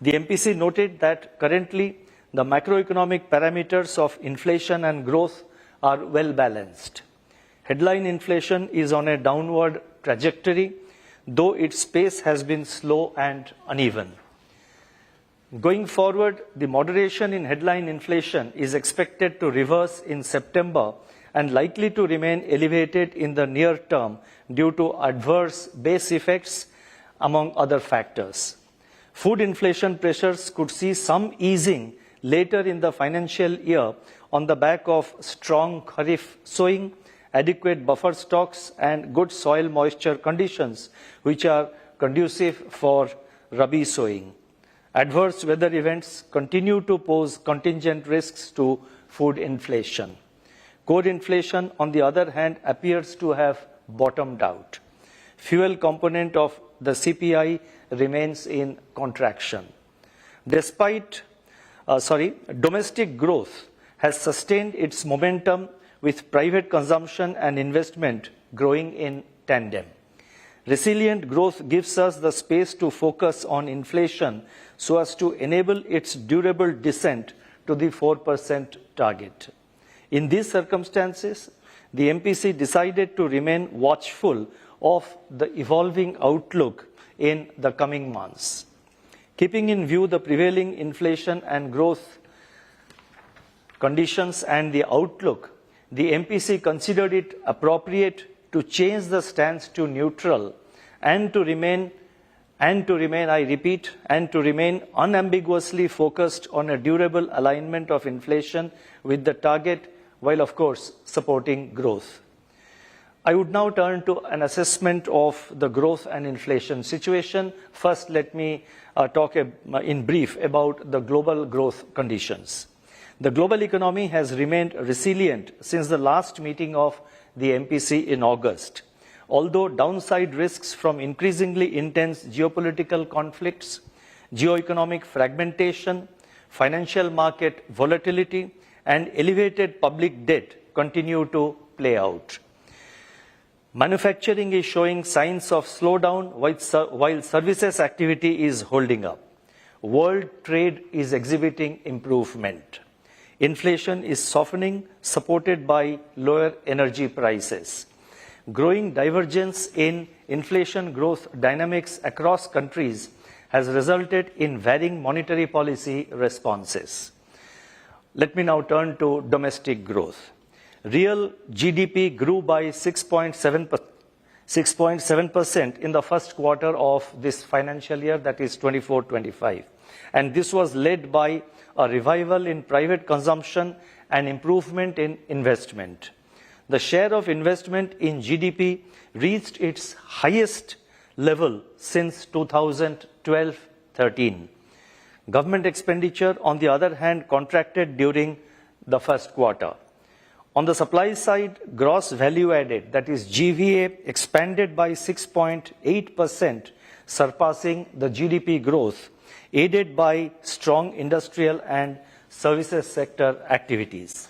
The MPC noted that currently the macroeconomic parameters of inflation and growth are well balanced. Headline inflation is on a downward trajectory, though its pace has been slow and uneven. Going forward, the moderation in headline inflation is expected to reverse in September and likely to remain elevated in the near term due to adverse base effects, among other factors. Food inflation pressures could see some easing later in the financial year on the back of strong Kharif sowing, adequate buffer stocks, and good soil moisture conditions, which are conducive for Rabi sowing. Adverse weather events continue to pose contingent risks to food inflation. Core inflation, on the other hand, appears to have bottomed out. Fuel component of the CPI remains in contraction. Domestic growth has sustained its momentum with private consumption and investment growing in tandem. Resilient growth gives us the space to focus on inflation so as to enable its durable descent to the 4% target. In these circumstances, the MPC decided to remain watchful of the evolving outlook in the coming months. Keeping in view the prevailing inflation and growth conditions and the outlook, the MPC considered it appropriate to change the stance to neutral and to remain unambiguously focused on a durable alignment of inflation with the target, while of course supporting growth. I would now turn to an assessment of the growth and inflation situation. First, let me talk in brief about the global growth conditions. The global economy has remained resilient since the last meeting of the MPC in August. Although downside risks from increasingly intense geopolitical conflicts, geoeconomic fragmentation, financial market volatility, and elevated public debt continue to play out. Manufacturing is showing signs of slowdown while services activity is holding up. World trade is exhibiting improvement. Inflation is softening, supported by lower energy prices. Growing divergence in inflation growth dynamics across countries has resulted in varying monetary policy responses. Let me now turn to domestic growth. Real GDP grew by 6.7% in the first quarter of this financial year, that is 24-25. And this was led by a revival in private consumption and improvement in investment. The share of investment in GDP reached its highest level since 2012-13. Government expenditure, on the other hand, contracted during the first quarter. On the supply side, gross value added, that is GVA, expanded by 6.8%, surpassing the GDP growth, aided by strong industrial and services sector activities.